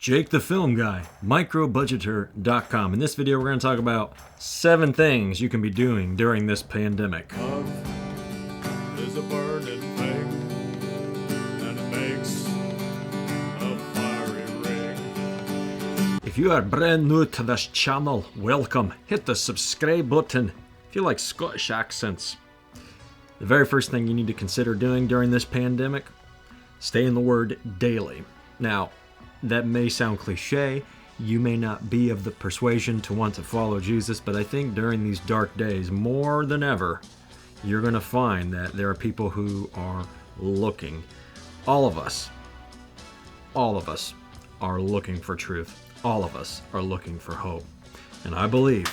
Jake the Film Guy, Microbudgeter.com. In this video, we're going to talk about 7 things you can be doing during this pandemic. Love is a burning thing, and it makes a fiery ring. If you are brand new to this channel, welcome. Hit the subscribe button if you like Scottish accents. The very first thing you need to consider doing during this pandemic, stay in the Word daily. Now, that may sound cliche. You may not be of the persuasion to want to follow Jesus, but I think during these dark days, more than ever, you're going to find that there are people who are looking. All of us are looking for truth. All of us are looking for hope. And I believe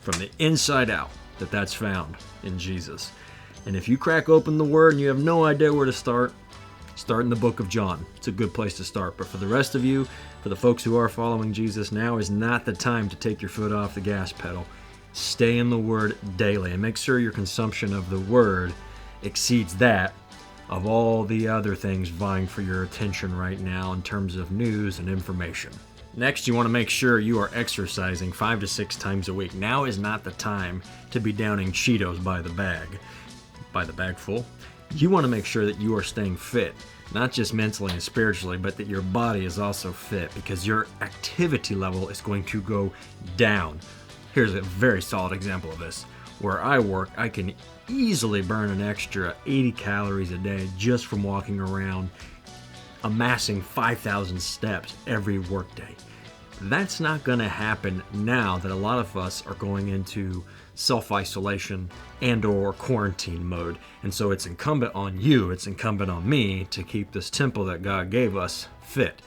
from the inside out that that's found in Jesus. And if you crack open the Word and you have no idea where to start in the book of John. It's a good place to start. But for the rest of you, for the folks who are following Jesus, now is not the time to take your foot off the gas pedal. Stay in the Word daily and make sure your consumption of the Word exceeds that of all the other things vying for your attention right now in terms of news and information. Next, you want to make sure you are exercising 5 to 6 times a week. Now is not the time to be downing Cheetos by the bagful. You want to make sure that you are staying fit, not just mentally and spiritually, but that your body is also fit, because your activity level is going to go down. Here's a very solid example of this. Where I work, I can easily burn an extra 80 calories a day just from walking around, amassing 5,000 steps every workday. That's not going to happen now that a lot of us are going into self-isolation and or quarantine mode. And so it's incumbent on you, it's incumbent on me to keep this temple that God gave us fit.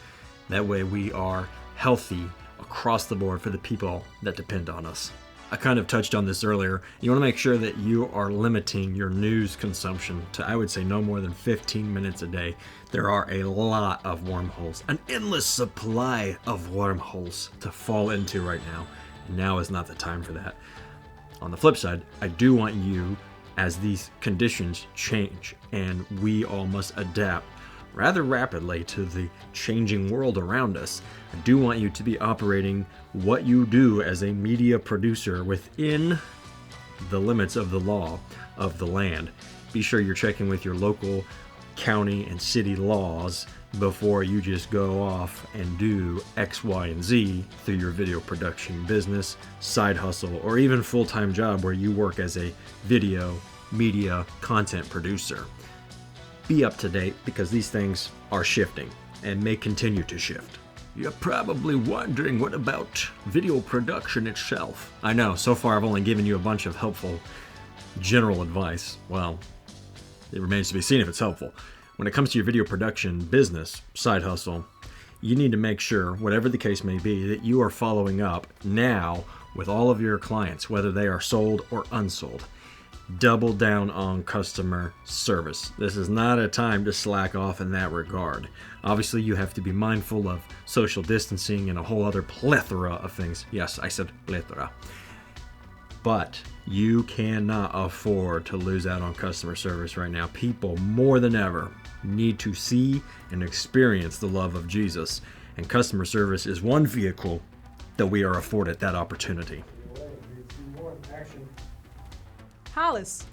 That way we are healthy across the board for the people that depend on us. I kind of touched on this earlier. You want to make sure that you are limiting your news consumption to, I would say, no more than 15 minutes a day. There are a lot of wormholes, an endless supply of wormholes to fall into right now. Now is not the time for that. On the flip side, I do want you, as these conditions change, and we all must adapt rather rapidly to the changing world around us, I do want you to be operating what you do as a media producer within the limits of the law of the land. Be sure you're checking with your local, county, and city laws before you just go off and do X, Y, and Z through your video production business, side hustle, or even full-time job where you work as a video media content producer. Be up to date, because these things are shifting and may continue to shift. You're probably wondering, what about video production itself? I know, so far I've only given you a bunch of helpful general advice. Well, it remains to be seen if it's helpful. When it comes to your video production business, side hustle, you need to make sure, whatever the case may be, that you are following up now with all of your clients, whether they are sold or unsold. Double down on customer service. This is not a time to slack off in that regard. Obviously, you have to be mindful of social distancing and a whole other plethora of things. Yes, I said plethora. But you cannot afford to lose out on customer service right now. People, more than ever, need to see and experience the love of Jesus. And customer service is one vehicle that we are afforded that opportunity. Hollis.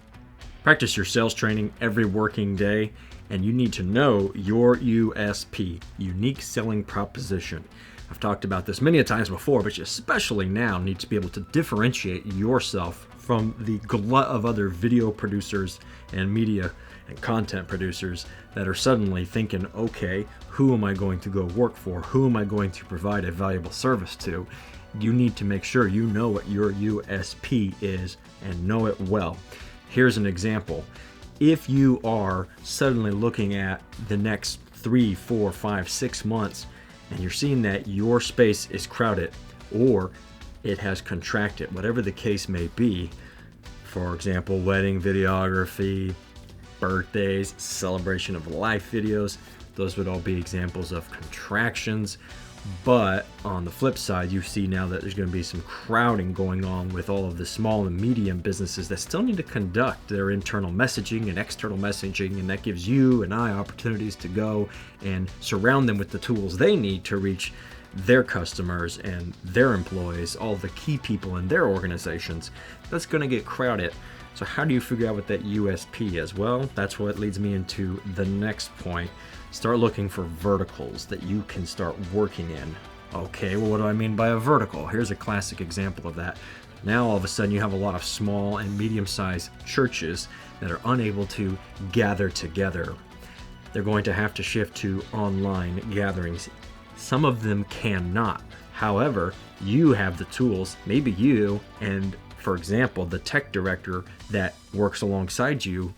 Practice your sales training every working day, and you need to know your USP, unique selling proposition. I've talked about this many a times before, but you especially now need to be able to differentiate yourself from the glut of other video producers and media and content producers that are suddenly thinking, okay, who am I going to go work for? Who am I going to provide a valuable service to? You need to make sure you know what your USP is and know it well. Here's an example. If you are suddenly looking at the next 3, 4, 5, 6 months and you're seeing that your space is crowded or it has contracted, whatever the case may be, for example, wedding videography, birthdays, celebration of life videos, those would all be examples of contractions. But on the flip side, you see now that there's going to be some crowding going on with all of the small and medium businesses that still need to conduct their internal messaging and external messaging, and that gives you and I opportunities to go and surround them with the tools they need to reach their customers and their employees, all the key people in their organizations. That's going to get crowded. So how do you figure out what that USP is? Well, that's what leads me into the next point. Start looking for verticals that you can start working in. Okay, well, what do I mean by a vertical? Here's a classic example of that. Now, all of a sudden, you have a lot of small and medium-sized churches that are unable to gather together. They're going to have to shift to online gatherings. Some of them cannot. However, you have the tools, maybe you and, for example, the tech director that works alongside you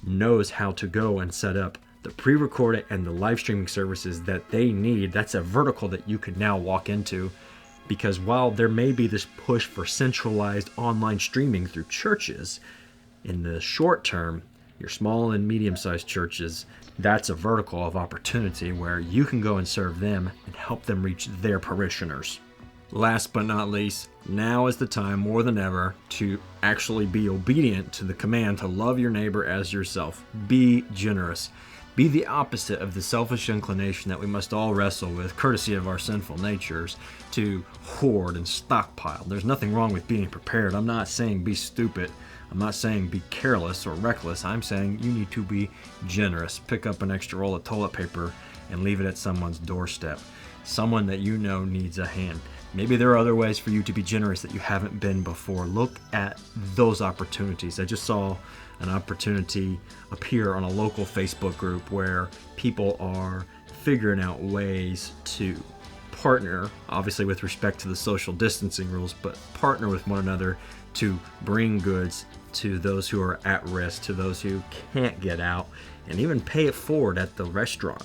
knows how to go and set up the pre-recorded and the live streaming services that they need. That's a vertical that you could now walk into, because while there may be this push for centralized online streaming through churches, in the short term, your small and medium-sized churches, that's a vertical of opportunity where you can go and serve them and help them reach their parishioners. Last but not least, now is the time more than ever to actually be obedient to the command to love your neighbor as yourself. Be generous. Be the opposite of the selfish inclination that we must all wrestle with, courtesy of our sinful natures, to hoard and stockpile. There's nothing wrong with being prepared. I'm not saying be stupid. I'm not saying be careless or reckless. I'm saying you need to be generous. Pick up an extra roll of toilet paper and leave it at someone's doorstep. Someone that you know needs a hand. Maybe there are other ways for you to be generous that you haven't been before. Look at those opportunities. I just saw an opportunity appear on a local Facebook group where people are figuring out ways to partner, obviously with respect to the social distancing rules, but partner with one another to bring goods to those who are at risk, to those who can't get out, and even pay it forward at the restaurant.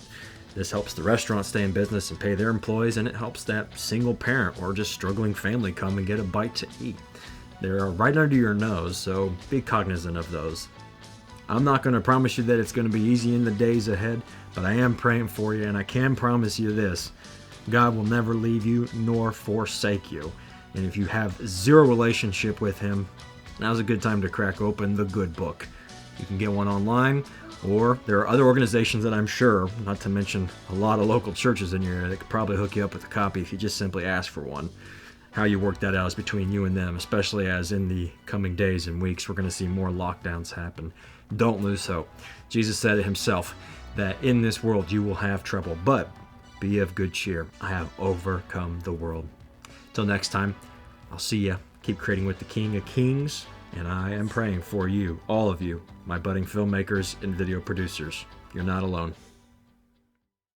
This helps the restaurant stay in business and pay their employees, and it helps that single parent or just struggling family come and get a bite to eat. They're right under your nose, so be cognizant of those. I'm not going to promise you that it's going to be easy in the days ahead, but I am praying for you, and I can promise you this: God will never leave you nor forsake you. And if you have zero relationship with Him, now's a good time to crack open the good book. You can get one online, or there are other organizations that I'm sure, not to mention a lot of local churches in your area, that could probably hook you up with a copy if you just simply ask for one. How you work that out is between you and them, especially as in the coming days and weeks we're going to see more lockdowns happen. Don't lose hope. Jesus said it Himself that in this world you will have trouble, but be of good cheer. I have overcome the world. Till next time, I'll see ya. Keep creating with the King of Kings, and I am praying for you, all of you, my budding filmmakers and video producers. You're not alone.